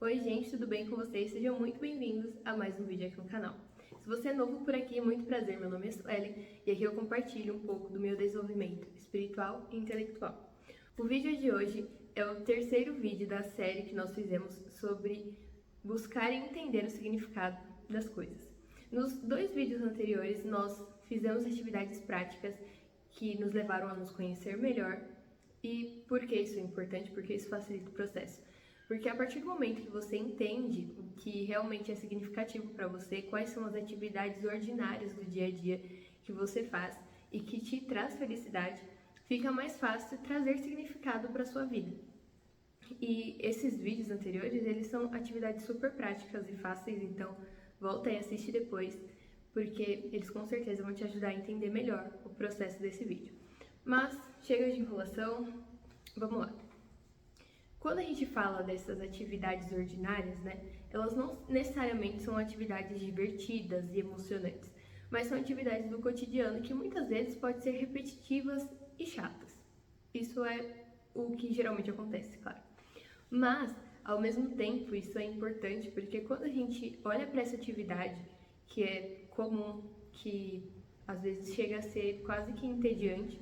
Oi gente, tudo bem com vocês? Sejam muito bem-vindos a mais um vídeo aqui no canal. Se você é novo por aqui, muito prazer, meu nome é Suelen e aqui eu compartilho um pouco do meu desenvolvimento espiritual e intelectual. O vídeo de hoje é o terceiro vídeo da série que nós fizemos sobre buscar e entender o significado das coisas. Nos dois vídeos anteriores, nós fizemos atividades práticas que nos levaram a nos conhecer melhor. E por que isso é importante? Porque isso facilita o processo. Porque a partir do momento que você entende o que realmente é significativo para você, quais são as atividades ordinárias do dia a dia que você faz e que te traz felicidade, fica mais fácil trazer significado para sua vida. E esses vídeos anteriores, eles são atividades super práticas e fáceis, então volta e assiste depois, porque eles com certeza vão te ajudar a entender melhor o processo desse vídeo. Mas chega de enrolação, vamos lá. Quando a gente fala dessas atividades ordinárias, né, elas não necessariamente são atividades divertidas e emocionantes, mas são atividades do cotidiano que muitas vezes podem ser repetitivas e chatas. Isso é o que geralmente acontece, claro. Mas, ao mesmo tempo, isso é importante porque quando a gente olha para essa atividade, que é comum, que às vezes chega a ser quase que entediante,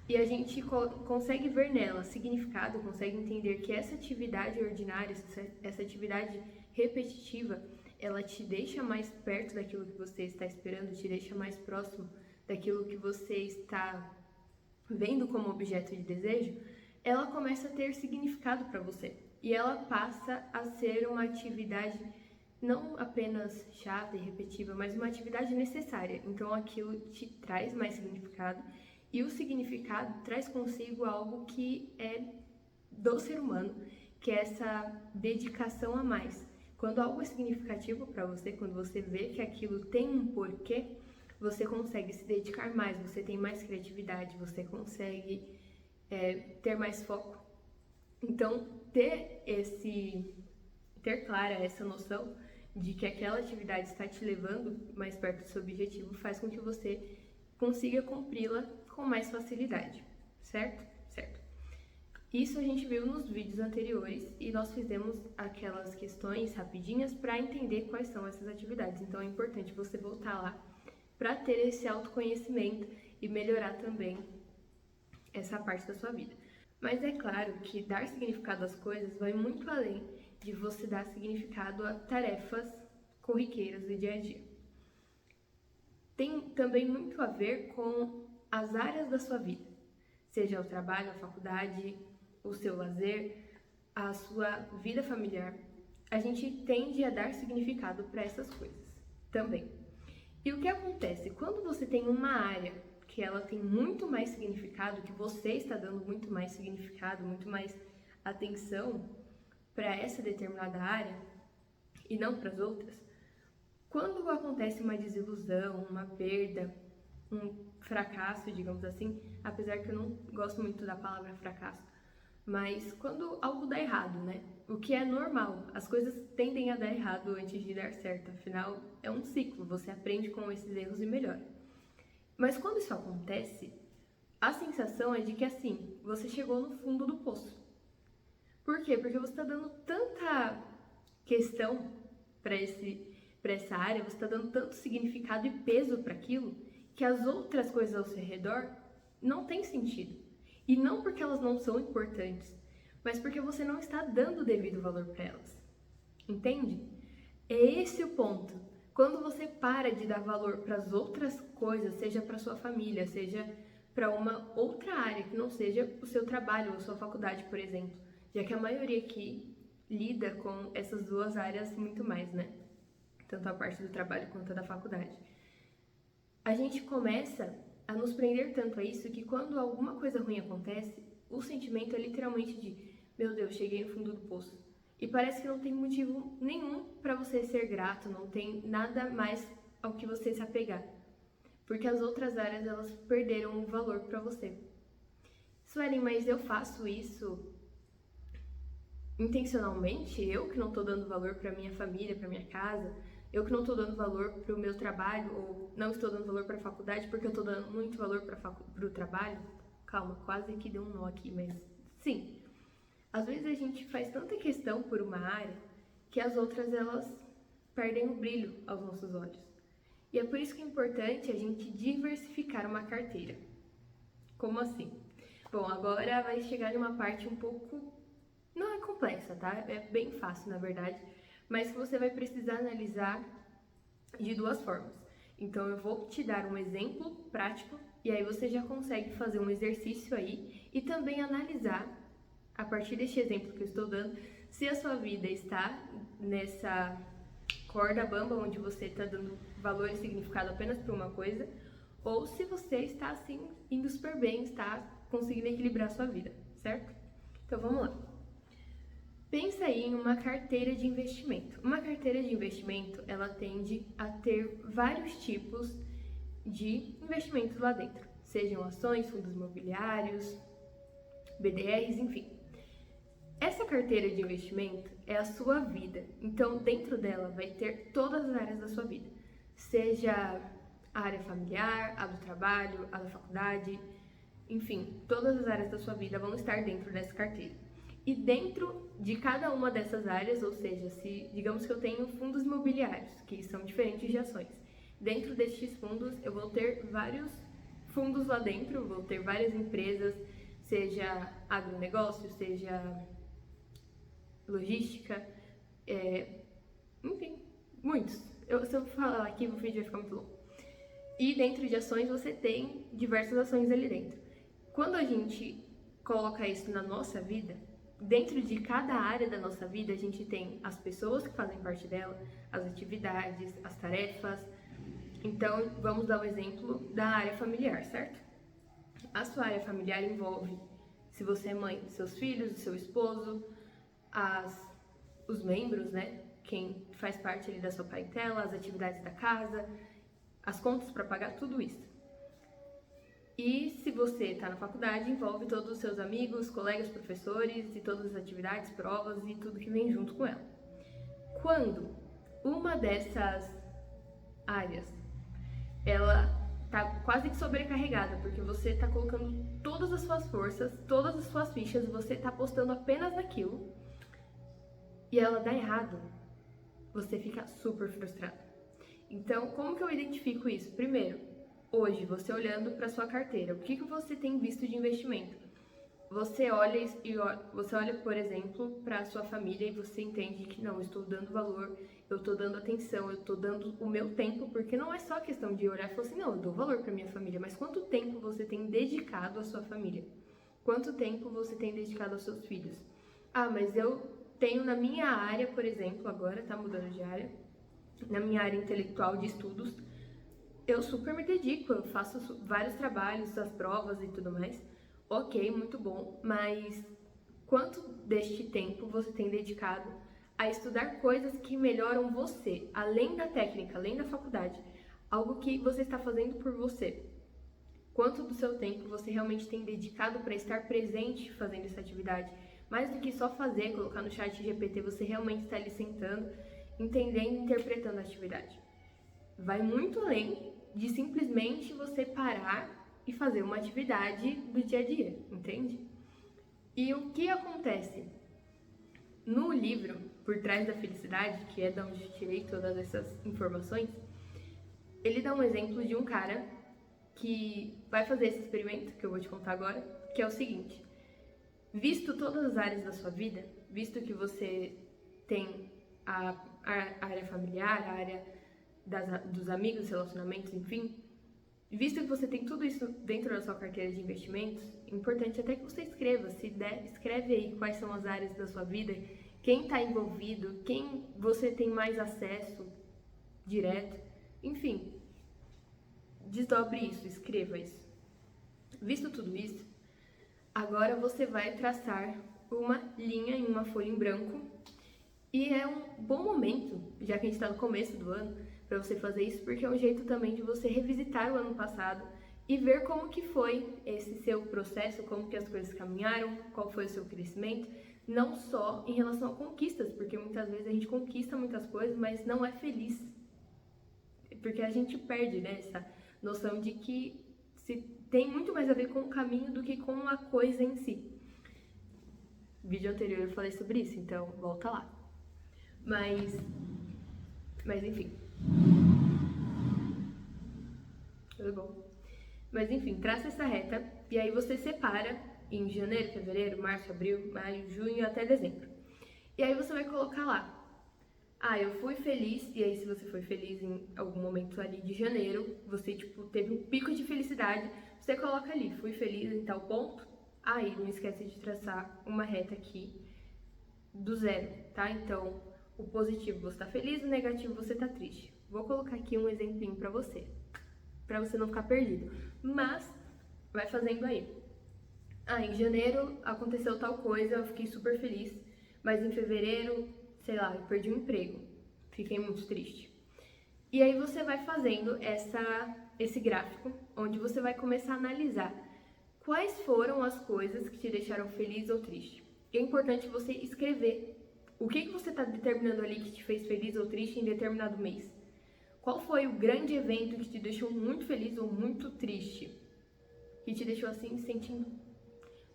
e a gente consegue ver nela significado, consegue entender que essa atividade ordinária, essa atividade repetitiva, ela te deixa mais perto daquilo que você está esperando, te deixa mais próximo daquilo que você está vendo como objeto de desejo, ela começa a ter significado para você. E ela passa a ser uma atividade não apenas chata e repetitiva, mas uma atividade necessária. Então aquilo te traz mais significado. E o significado traz consigo algo que é do ser humano, que é essa dedicação a mais. Quando algo é significativo para você, quando você vê que aquilo tem um porquê, você consegue se dedicar mais, você tem mais criatividade, você consegue ter mais foco. Então, ter clara essa noção de que aquela atividade está te levando mais perto do seu objetivo faz com que você consiga cumpri-la com mais facilidade, certo? Certo. Isso a gente viu nos vídeos anteriores e nós fizemos aquelas questões rapidinhas para entender quais são essas atividades. Então é importante você voltar lá para ter esse autoconhecimento e melhorar também essa parte da sua vida. Mas é claro que dar significado às coisas vai muito além de você dar significado a tarefas corriqueiras do dia a dia. Tem também muito a ver com as áreas da sua vida, seja o trabalho, a faculdade, o seu lazer, a sua vida familiar. A gente tende a dar significado para essas coisas também. E o que acontece? Quando você tem uma área que ela tem muito mais significado, que você está dando muito mais significado, muito mais atenção para essa determinada área e não para as outras, quando acontece uma desilusão, uma perda, um fracasso, digamos assim, apesar que eu não gosto muito da palavra fracasso, mas quando algo dá errado, né? O que é normal, as coisas tendem a dar errado antes de dar certo, afinal é um ciclo, você aprende com esses erros e melhora. Mas quando isso acontece, a sensação é de que assim, você chegou no fundo do poço. Por quê? Porque você está dando tanta questão para essa área, você está dando tanto significado e peso para aquilo, que as outras coisas ao seu redor não têm sentido. E não porque elas não são importantes, mas porque você não está dando o devido valor para elas. Entende? É esse o ponto. Quando você para de dar valor para as outras coisas, seja para sua família, seja para uma outra área que não seja o seu trabalho ou a sua faculdade, por exemplo, já que a maioria aqui lida com essas duas áreas muito mais, né? Tanto a parte do trabalho quanto a da faculdade. A gente começa a nos prender tanto a isso que quando alguma coisa ruim acontece, o sentimento é literalmente de meu Deus, cheguei no fundo do poço. E parece que não tem motivo nenhum para você ser grato, não tem nada mais ao que você se apegar. Porque as outras áreas, elas perderam o valor para você. Suelen, mas eu faço isso intencionalmente? Eu que não tô dando valor para minha família, para minha casa? Eu que não estou dando valor para o meu trabalho, ou não estou dando valor para a faculdade porque eu estou dando muito valor para o trabalho? Calma, quase que deu um nó aqui, mas sim. Às vezes a gente faz tanta questão por uma área que as outras elas perdem o brilho aos nossos olhos. E é por isso que é importante a gente diversificar uma carteira. Como assim? Bom, agora vai chegar em uma parte um pouco... não é complexa, tá? É bem fácil, na verdade, mas que você vai precisar analisar de duas formas. Então, eu vou te dar um exemplo prático e aí você já consegue fazer um exercício aí e também analisar, a partir deste exemplo que eu estou dando, se a sua vida está nessa corda bamba onde você está dando valor e significado apenas para uma coisa, ou se você está assim indo super bem, está conseguindo equilibrar a sua vida, certo? Então vamos lá. Pensa aí em uma carteira de investimento. Uma carteira de investimento, ela tende a ter vários tipos de investimentos lá dentro, sejam ações, fundos imobiliários, BDRs, enfim. Essa carteira de investimento é a sua vida, então dentro dela vai ter todas as áreas da sua vida, seja a área familiar, a do trabalho, a da faculdade, enfim, todas as áreas da sua vida vão estar dentro dessa carteira. E dentro de cada uma dessas áreas, ou seja, se digamos que eu tenho fundos imobiliários, que são diferentes de ações, dentro destes fundos eu vou ter vários fundos lá dentro, vou ter várias empresas, seja agronegócio, seja logística, enfim, muitos. Se eu falar aqui, o vídeo vai ficar muito longo. E dentro de ações você tem diversas ações ali dentro. Quando a gente coloca isso na nossa vida, dentro de cada área da nossa vida, a gente tem as pessoas que fazem parte dela, as atividades, as tarefas. Então, vamos dar um exemplo da área familiar, certo? A sua área familiar envolve, se você é mãe, seus filhos, seu esposo, os membros, né? Quem faz parte ali da sua parentela, as atividades da casa, as contas para pagar, tudo isso. E se você está na faculdade, envolve todos os seus amigos, colegas, professores e todas as atividades, provas e tudo que vem junto com ela. Quando uma dessas áreas, ela está quase que sobrecarregada, porque você está colocando todas as suas forças, todas as suas fichas, você está apostando apenas naquilo, e ela dá errado, você fica super frustrado. Então, como que eu identifico isso? Primeiro, hoje, você olhando para sua carteira, o que você tem visto de investimento? Você olha, por exemplo, para a sua família e você entende que não, eu estou dando valor, eu estou dando atenção, eu estou dando o meu tempo, porque não é só questão de olhar e falar assim, não, eu dou valor para minha família, mas quanto tempo você tem dedicado à sua família? Quanto tempo você tem dedicado aos seus filhos? Ah, mas eu tenho na minha área, por exemplo, agora tá mudando de área, na minha área intelectual de estudos, eu super me dedico, eu faço vários trabalhos, as provas e tudo mais. Ok, muito bom, mas quanto deste tempo você tem dedicado a estudar coisas que melhoram você, além da técnica, além da faculdade, algo que você está fazendo por você? Quanto do seu tempo você realmente tem dedicado para estar presente fazendo essa atividade? Mais do que só fazer, colocar no chat GPT, você realmente está ali sentando, entendendo e interpretando a atividade. Vai muito além de simplesmente você parar e fazer uma atividade do dia a dia, entende? E o que acontece? No livro Por Trás da Felicidade, que é de onde eu tirei todas essas informações, ele dá um exemplo de um cara que vai fazer esse experimento, que eu vou te contar agora, que é o seguinte: visto todas as áreas da sua vida, visto que você tem a área familiar, a área dos amigos, relacionamentos, enfim, visto que você tem tudo isso dentro da sua carteira de investimentos, é importante até que você escreva, se der, escreve aí quais são as áreas da sua vida, quem está envolvido, quem você tem mais acesso direto, enfim, desdobre isso, escreva isso. Visto tudo isso, agora você vai traçar uma linha em uma folha em branco e é um bom momento, já que a gente está no começo do ano, para você fazer isso, porque é um jeito também de você revisitar o ano passado e ver como que foi esse seu processo, como que as coisas caminharam, qual foi o seu crescimento, não só em relação a conquistas, porque muitas vezes a gente conquista muitas coisas, mas não é feliz, porque a gente perde, né, essa noção de que se tem muito mais a ver com o caminho do que com a coisa em si. Vídeo anterior eu falei sobre isso, então volta lá. Mas enfim. Tudo bom. Mas enfim, traça essa reta e aí você separa em janeiro, fevereiro, março, abril, maio, junho até dezembro. E aí você vai colocar lá. Ah, eu fui feliz, e aí se você foi feliz em algum momento ali de janeiro, você tipo teve um pico de felicidade, você coloca ali, fui feliz em tal ponto. Aí não esquece de traçar uma reta aqui do zero, tá? Então, o positivo você tá feliz, o negativo você tá triste. Vou colocar aqui um exemplinho pra você não ficar perdido. Mas, vai fazendo aí. Ah, em janeiro aconteceu tal coisa, eu fiquei super feliz. Mas em fevereiro, sei lá, eu perdi o emprego. Fiquei muito triste. E aí você vai fazendo esse gráfico, onde você vai começar a analisar quais foram as coisas que te deixaram feliz ou triste. E é importante você escrever o que você está determinando ali que te fez feliz ou triste em determinado mês. Qual foi o grande evento que te deixou muito feliz ou muito triste? Que te deixou assim, sentindo...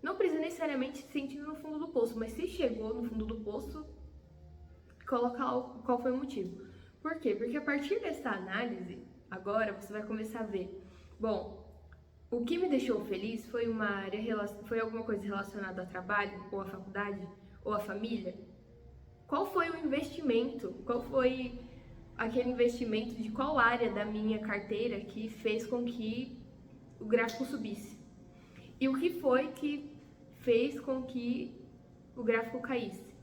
Não precisa necessariamente se sentindo no fundo do poço, mas se chegou no fundo do poço, coloca lá qual foi o motivo. Por quê? Porque a partir dessa análise, agora você vai começar a ver, bom, o que me deixou feliz foi foi alguma coisa relacionada ao trabalho, ou à faculdade, ou à família? Qual foi o investimento? Qual foi aquele investimento de qual área da minha carteira que fez com que o gráfico subisse? E o que foi que fez com que o gráfico caísse?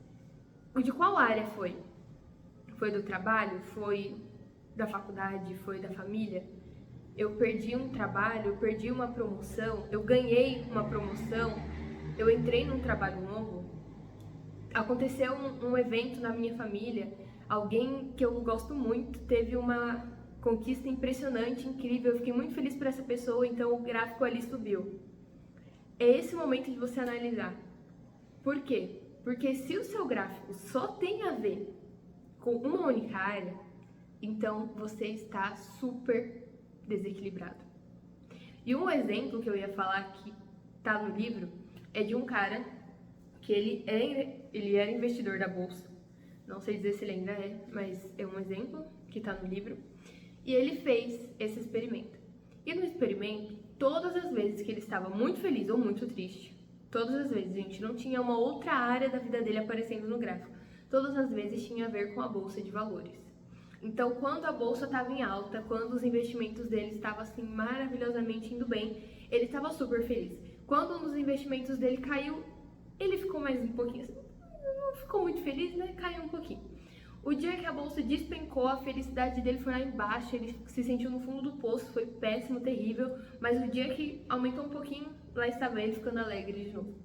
O de qual área foi? Foi do trabalho? Foi da faculdade? Foi da família? Eu perdi um trabalho, eu perdi uma promoção, eu ganhei uma promoção, eu entrei num trabalho novo, aconteceu um evento na minha família, alguém que eu gosto muito teve uma conquista impressionante, incrível, eu fiquei muito feliz por essa pessoa, então o gráfico ali subiu. É esse momento de você analisar. Por quê? Porque se o seu gráfico só tem a ver com uma única área, então você está super desequilibrado. E um exemplo que eu ia falar que tá no livro é de um cara que ele era investidor da bolsa. Não sei dizer se ele ainda é, mas é um exemplo que tá no livro. E ele fez esse experimento. E no experimento, todas as vezes que ele estava muito feliz ou muito triste, todas as vezes, gente, não tinha uma outra área da vida dele aparecendo no gráfico. Todas as vezes tinha a ver com a bolsa de valores. Então, quando a bolsa estava em alta, quando os investimentos dele estavam assim maravilhosamente indo bem, ele estava super feliz. Quando um dos investimentos dele caiu, ele ficou mais um pouquinho, não ficou muito feliz, né? Caiu um pouquinho. O dia que a bolsa despencou, a felicidade dele foi lá embaixo, ele se sentiu no fundo do poço, foi péssimo, terrível, mas o dia que aumentou um pouquinho, lá estava ele ficando alegre de novo.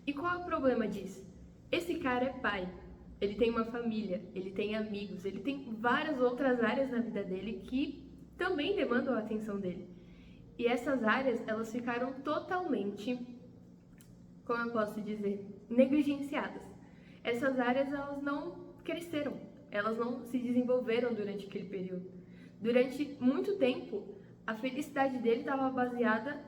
E qual é o problema disso? Esse cara é pai, ele tem uma família, ele tem amigos, ele tem várias outras áreas na vida dele que também demandam a atenção dele. E essas áreas, elas ficaram totalmente, como eu posso dizer, negligenciadas. Essas áreas, elas não cresceram, elas não se desenvolveram durante aquele período. Durante muito tempo, a felicidade dele estava baseada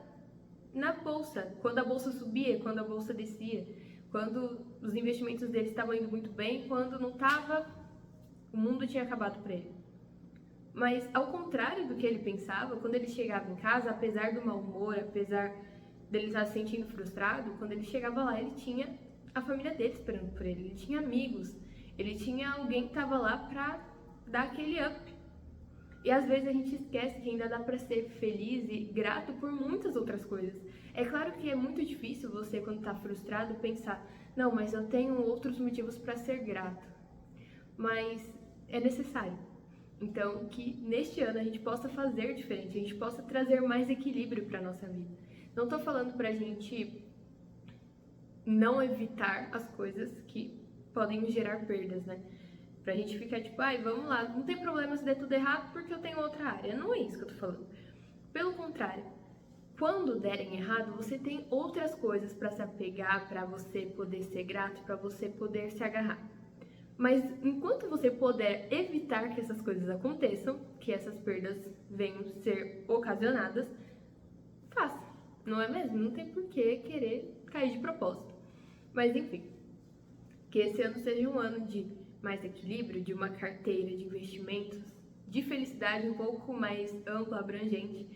na bolsa, quando a bolsa subia, quando a bolsa descia, quando os investimentos dele estavam indo muito bem, quando não estava, o mundo tinha acabado para ele. Mas ao contrário do que ele pensava, quando ele chegava em casa, apesar do mau humor, apesar dele estar se sentindo frustrado, quando ele chegava lá, ele tinha a família dele esperando por ele, ele tinha amigos, ele tinha alguém que estava lá para dar aquele up. E às vezes a gente esquece que ainda dá para ser feliz e grato por muitas outras coisas. É claro que é muito difícil você, quando está frustrado, pensar, não, mas eu tenho outros motivos para ser grato. Mas é necessário. Então, que neste ano a gente possa fazer diferente, a gente possa trazer mais equilíbrio para nossa vida. Não estou falando para a gente não evitar as coisas que podem gerar perdas, né? Pra gente ficar tipo, ai, vamos lá, não tem problema se der tudo errado porque eu tenho outra área. Não é isso que eu tô falando. Pelo contrário, quando derem errado, você tem outras coisas para se apegar, para você poder ser grato, para você poder se agarrar. Mas enquanto você puder evitar que essas coisas aconteçam, que essas perdas venham ser ocasionadas, faça, não é mesmo? Não tem por que querer cair de propósito. Mas enfim, Que esse ano seja um ano de mais equilíbrio, de uma carteira de investimentos, de felicidade um pouco mais ampla, abrangente.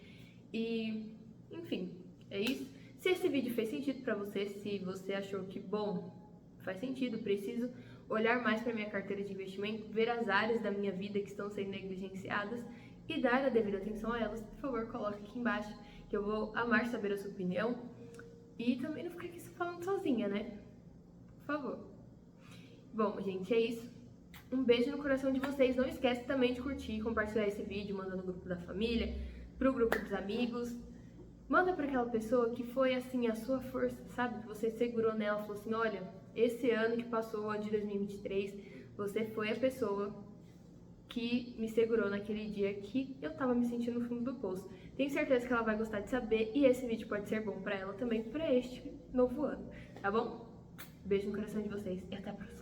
E, enfim, é isso. Se esse vídeo fez sentido para você, se você achou que, bom, faz sentido, preciso olhar mais para minha carteira de investimento, ver as áreas da minha vida que estão sendo negligenciadas e dar a devida atenção a elas, por favor, coloque aqui embaixo, que eu vou amar saber a sua opinião. E também não ficar aqui falando sozinha, né? Por favor. Bom, gente, é isso. Um beijo no coração de vocês. Não esquece também de curtir e compartilhar esse vídeo, manda no grupo da família, pro grupo dos amigos. Manda para aquela pessoa que foi, assim, a sua força, sabe? Que você segurou nela e falou assim, olha, esse ano que passou, o ano de 2023, você foi a pessoa que me segurou naquele dia que eu tava me sentindo no fundo do poço. Tenho certeza que ela vai gostar de saber e esse vídeo pode ser bom pra ela também, pra este novo ano, tá bom? Beijo no coração de vocês e até a próxima.